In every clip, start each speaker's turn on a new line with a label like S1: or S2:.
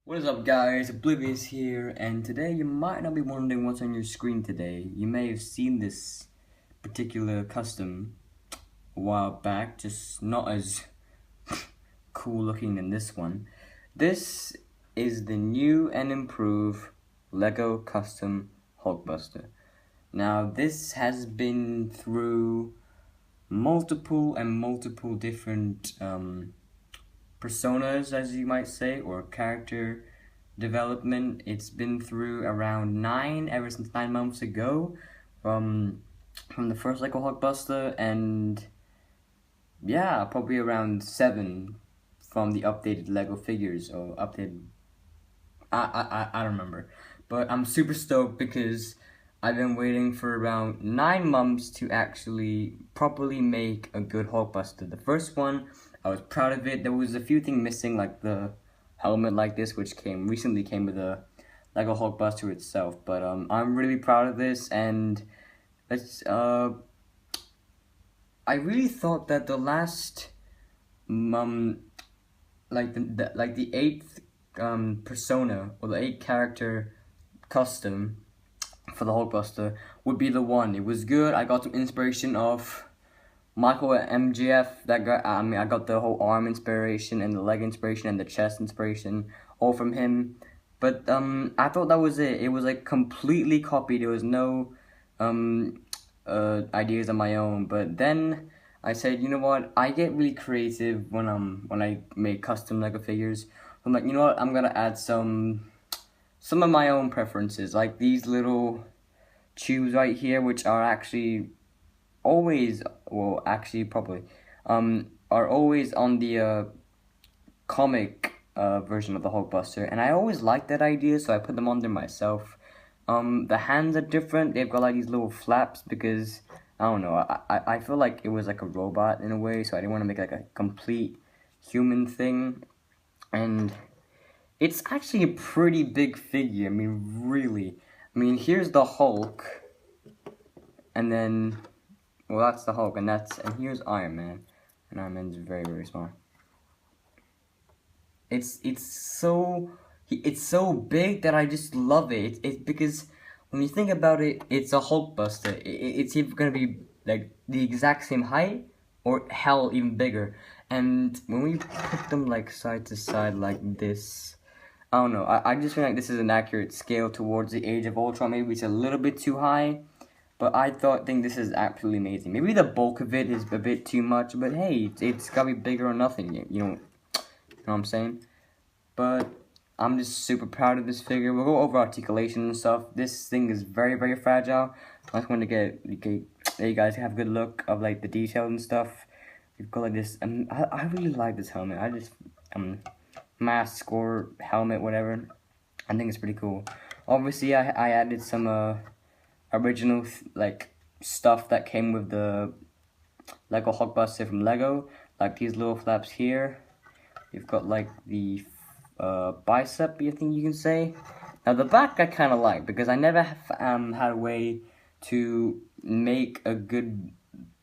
S1: What is up, guys? Oblivious here, and today you might not be wondering what's on your screen today. You may have seen this particular custom a while back, just not as cool looking than this one. This is the new and improved Lego Custom Hulkbuster. Now, this has been through multiple different personas, as you might say, or character development. It's been through around 9 ever since 9 months ago from the first Lego Hulkbuster, and yeah, probably around 7 from the updated Lego figures or updated. I don't remember, but I'm super stoked because I've been waiting for around 9 months to actually properly make a good Hulkbuster. The first one, I was proud of it. There was a few things missing, like the helmet like this, which recently came with the Lego Hulkbuster itself. But I'm really proud of this, and it's I really thought that the last like the eighth persona, or the 8 character custom for the Hulkbuster would be the one. It was good. I got some inspiration of Michael at MGF. That guy. I got the whole arm inspiration and the leg inspiration and the chest inspiration all from him. But I thought that was it. It was like completely copied. There was no ideas on my own. But then I said, you know what? I get really creative when I make custom Lego figures. I'm like, you know what? I'm gonna add some of my own preferences, like these little tubes right here, which are actually always, well, actually probably, are always on the comic version of the Hulkbuster, and I always liked that idea, so I put them on there myself. The hands are different. They've got like these little flaps because I don't know. I feel like it was like a robot in a way, so I didn't want to make like a complete human thing, and it's actually a pretty big figure. I mean, really. I mean, here's the Hulk, and then, well, that's the Hulk, and here's Iron Man, and Iron Man's very small. It's so big that I just love it. It's because when you think about it, it's a Hulkbuster. It's either gonna be like the exact same height, or hell, even bigger. And when we put them like side to side like this, I don't know. I just feel like this is an accurate scale towards the Age of Ultron. Maybe it's a little bit too high, but I think this is absolutely amazing. Maybe the bulk of it is a bit too much, but hey, it's gotta be bigger or nothing. You know what I'm saying? But I'm just super proud of this figure. We'll go over articulation and stuff. This thing is very fragile. I just want to get you guys have a good look of like the detail and stuff. We've got like this, and I really like this helmet. I just mask or helmet, whatever. I think it's pretty cool. Obviously, I added some original like stuff that came with the Lego Hulkbuster from Lego, like these little flaps here. You've got like the bicep, I think you can say. Now the back I kind of like, because I never had a way to make a good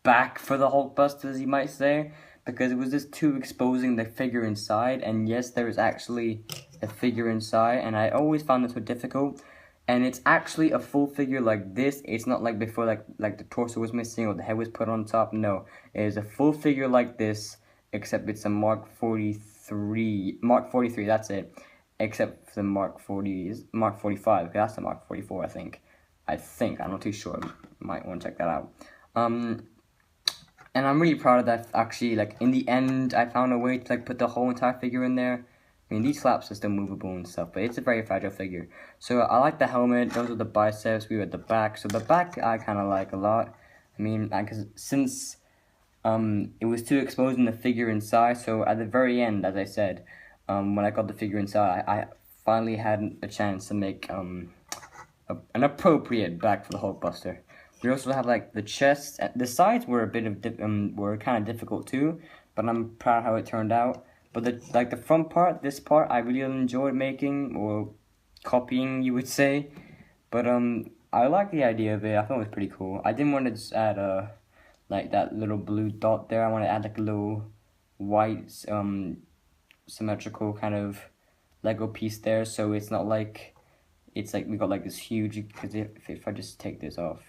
S1: back for the Hulkbuster, as you might say, because it was just too exposing the figure inside. And yes, there is actually a figure inside, and I always found this so difficult. And it's actually a full figure like this. It's not like before, like the torso was missing or the head was put on top. No, it is a full figure like this, except it's a Mark 43. Mark 43, that's it. Except for the Mark 45. Okay, that's the Mark 44, I think. I'm not too sure. Might want to check that out. And I'm really proud of that. Actually, like in the end, I found a way to like put the whole entire figure in there. I mean, these flaps are still movable and stuff, but it's a very fragile figure. So I like the helmet. Those are the biceps. We were at the back. So the back I kind of like a lot. I mean, because since it was too exposing the figure inside, so at the very end, as I said, when I got the figure inside, I finally had a chance to make an appropriate back for the Hulkbuster. We also have like the chest. The sides were a bit of were kind of difficult too, but I'm proud how it turned out. But the front part, this part, I really enjoyed making, or copying, you would say. But I like the idea of it. I thought it was pretty cool. I didn't want to just add like that little blue dot there. I want to add like a little white symmetrical kind of Lego piece there, so it's not like, it's like we got like this huge, because if I just take this off,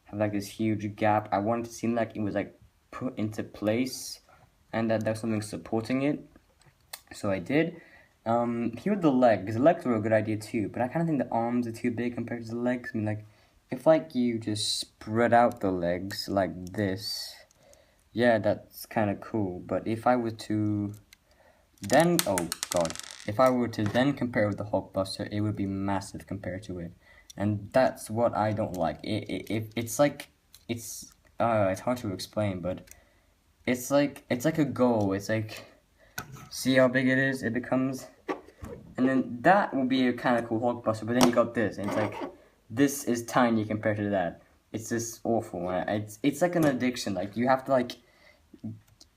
S1: have like this huge gap. I wanted to seem like it was like put into place and that there's something supporting it, so I did. Here are the legs. The legs were a good idea too, but I kind of think the arms are too big compared to the legs. I mean, like, if like you just spread out the legs like this, yeah, that's kind of cool. But if I were to then, oh god, if I were to then compare with the Hulkbuster, it would be massive compared to it, and that's what I don't like. It's like, it's hard to explain, but it's like a goal. It's like, see how big it is, it becomes, and then that will be a kind of cool Hulkbuster, but then you got this, and it's like, this is tiny compared to that. It's just awful. It's like an addiction. Like, you have to like,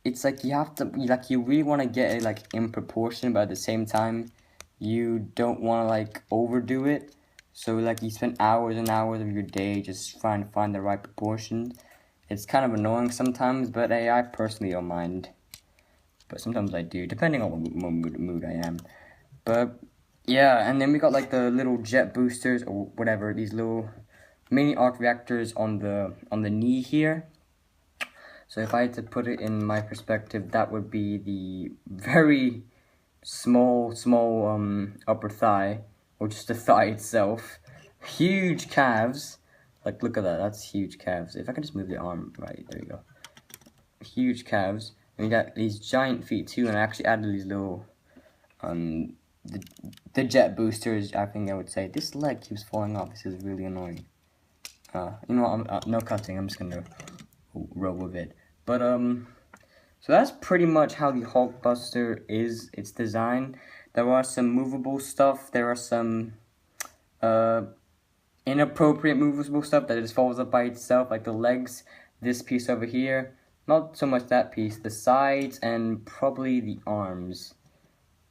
S1: it's like you have to, like, you really want to get it like in proportion, but at the same time you don't want to like overdo it, so like you spend hours and hours of your day just trying to find the right proportion. It's kind of annoying sometimes, but hey, I personally don't mind, but sometimes I do, depending on what mood I am. But yeah, and then we got like the little jet boosters or whatever, these little mini arc reactors on the knee here. So if I had to put it in my perspective, that would be the very small upper thigh, or just the thigh itself. Huge calves. Like, look at that, that's huge calves. If I can just move the arm, right, there you go. Huge calves. And we got these giant feet too, and I actually added these little, the jet boosters, I think I would say. This leg keeps falling off, this is really annoying. You know what, no cutting, I'm just gonna roll with it. But so that's pretty much how the Hulkbuster is, its design. There are some movable stuff, there are some inappropriate movable stuff that just falls up by itself, like the legs, this piece over here, not so much that piece, the sides, and probably the arms.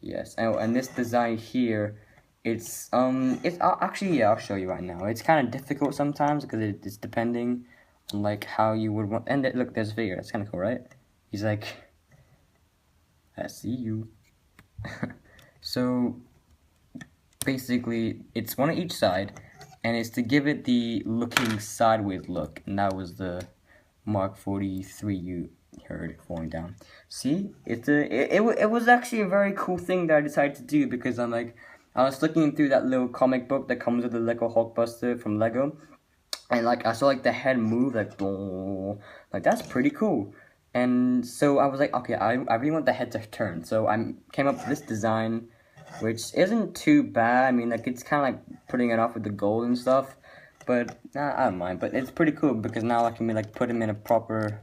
S1: Yes, and this design here, it's actually, yeah, I'll show you right now. It's kind of difficult sometimes because it's depending on like how you would want. And look, there's a figure. That's kind of cool, right? He's like, I see you. So basically, it's one on each side, and it's to give it the looking sideways look. And that was the Mark 43 you heard it falling down. See, it was actually a very cool thing that I decided to do, because I'm like, I was looking through that little comic book that comes with the Lego Hulkbuster from Lego, and like I saw like the head move, like that's pretty cool. And so I was like, okay, I really want the head to turn. So I came up with this design, which isn't too bad. I mean, like, it's kind of like putting it off with the gold and stuff, but I don't mind. But it's pretty cool because now I can like put him in a proper,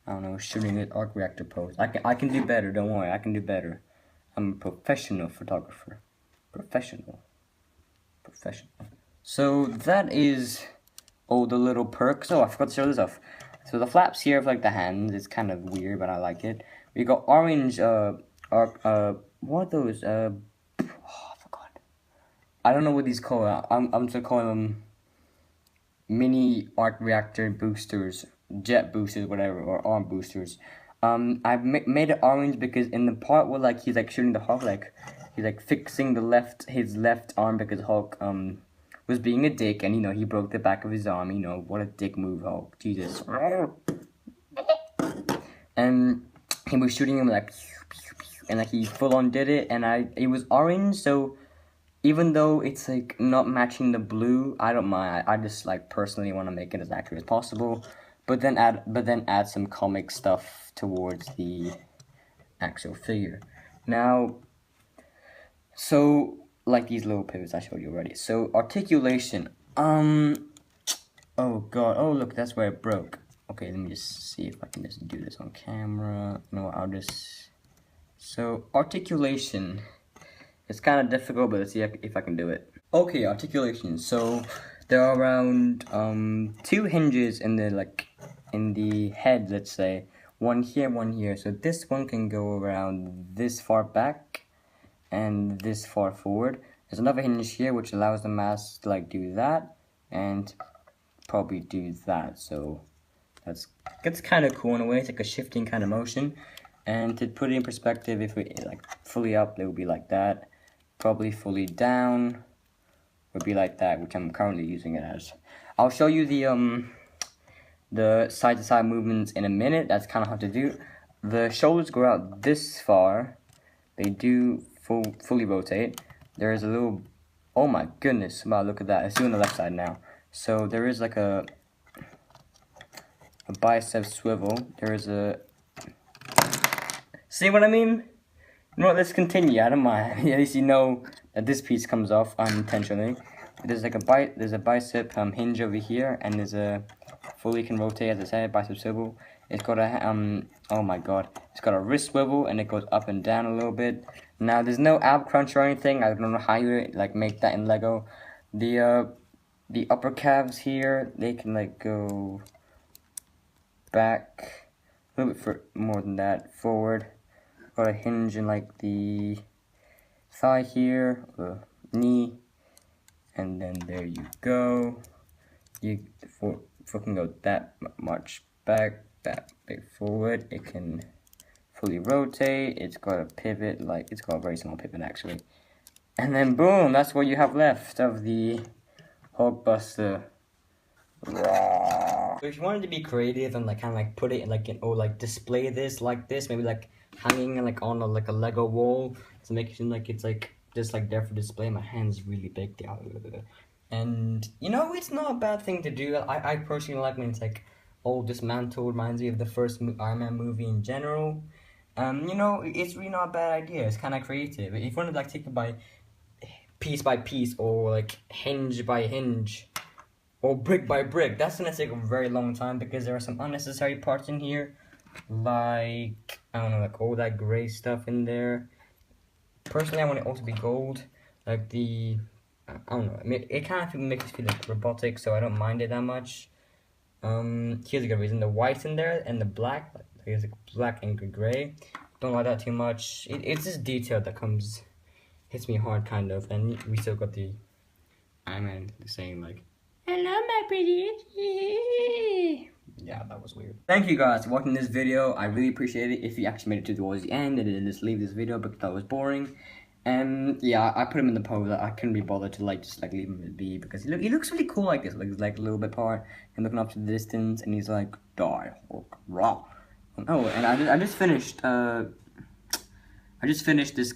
S1: I don't know, shooting at arc reactor pose. I can do better. Don't worry, I can do better. I'm a professional photographer. Professional. So that is all the little perks. Oh, I forgot to show this off. So the flaps here of like the hands, it's kind of weird, but I like it. We got orange what are those? Oh, I forgot. I don't know what these call. I'm just calling them mini arc reactor boosters, jet boosters, whatever, or arm boosters. I've made it orange because in the part where like he's like shooting the Hulk, like he's like fixing his left arm because Hulk was being a dick, and you know he broke the back of his arm. You know, what a dick move, Hulk. Jesus. And he was shooting him like, and like he full on did it, and it was orange, so even though it's like not matching the blue, I don't mind. I just like personally want to make it as accurate as possible, but then add some comic stuff towards the actual figure. Now, so like these little pivots I showed you already. So articulation. Oh god. Oh look, that's where it broke. Okay, let me just see if I can just do this on camera. No, I'll just. So articulation. It's kind of difficult, but let's see if I can do it. Okay, articulation. So there are around 2 hinges in the head, let's say. One here, one here. So this one can go around this far back and this far forward. There's another hinge here which allows the mask to like do that and probably do that. So that's kind of cool in a way. It's like a shifting kind of motion. And to put it in perspective, if we like fully up, it would be like that. probably fully down would be like that, which I'm currently using it as. I'll show you the side to side movements in a minute. That's kind of hard to do. The shoulders go out this far. They do fully rotate. There is a little, oh my goodness, wow, look at that. Let's do it on the left side now. So there is like a bicep swivel. There is a, see what I mean? You know what, let's continue, I don't mind. At least you know that this piece comes off unintentionally. There's like there's a bicep hinge over here, and there's a fully can rotate, as I said, bicep swivel. It's got a oh my god, it's got a wrist swivel, and it goes up and down a little bit. Now there's no ab crunch or anything. I don't know how you like make that in Lego. The upper calves here, they can like go back a little bit more than that, forward. Got a hinge in like the thigh here, the knee, and then there you go. You foot can go that much back, that big forward. It can fully rotate. It's got a pivot, like it's got a very small pivot actually. And then boom, that's what you have left of the Hulkbuster. So if you wanted to be creative and like kind of like put it in like like display this like this, maybe like hanging like on like a Lego wall to make it seem like it's like just like there for display. My hand's really big, and you know, it's not a bad thing to do. I personally like when it's like all dismantled. Reminds me of the first Iron Man movie in general. You know, it's really not a bad idea. It's kind of creative. If you want to like take it by piece, or like hinge by hinge, or brick by brick, that's gonna take a very long time because there are some unnecessary parts in here, like I don't know, like all that gray stuff in there. Personally, I want it all to be gold, like the I don't know. It kind of makes it feel like robotic, so I don't mind it that much. Here's a good reason: the white in there and the black. Like, here's like black and gray. Don't like that too much. It's this detail that hits me hard, kind of. And we still got the Iron Man saying like, "Hello, my pretty." Yeah, that was weird. Thank you guys for watching this video. I really appreciate it. If you actually made it towards the end and didn't just leave this video because that was boring. And yeah, I put him in the pose. I couldn't be bothered to like just like leave him be because he looks really cool like this. Like he's like a little bit apart and looking up to the distance, and he's like, "Die, Hulk, raw." Oh, and I just finished this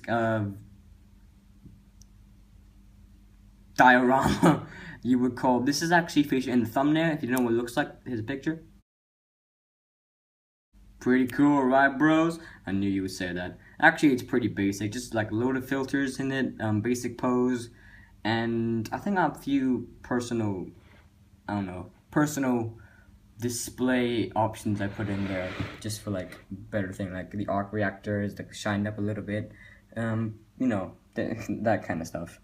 S1: diorama. You would call this is actually featured in the thumbnail. If you don't know what it looks like, here's a picture. Pretty cool, right, bros? I knew you would say that. Actually, it's pretty basic, just like a load of filters in it, basic pose, and I think I have a few personal display options I put in there just for like better thing, like the arc reactors that shined up a little bit, you know, that kind of stuff.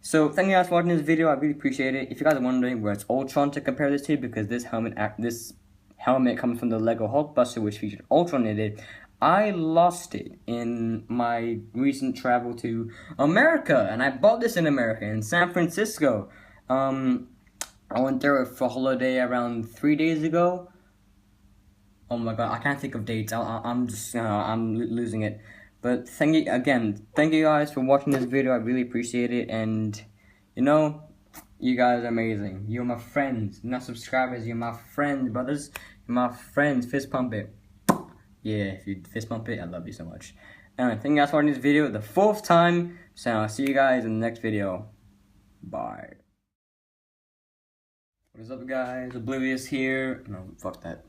S1: So thank you guys for watching this video. I really appreciate it. If you guys are wondering where it's Ultron to compare this to, because this helmet comes from the Lego Hulkbuster, which featured Ultron in it. I lost it in my recent travel to America, and I bought this in America, in San Francisco. I went there for holiday around 3 days ago. Oh my god, I can't think of dates. I'm just, I'm losing it. But thank you guys for watching this video. I really appreciate it, and you know, you guys are amazing. You're my friends, not subscribers. You're my friends, brothers. You're my friends. Fist pump it. Yeah, if you fist pump it, I love you so much. Anyway, thank you guys for watching this video the 4th time. So I'll see you guys in the next video. Bye. What is up, guys? Oblivious here. No, fuck that.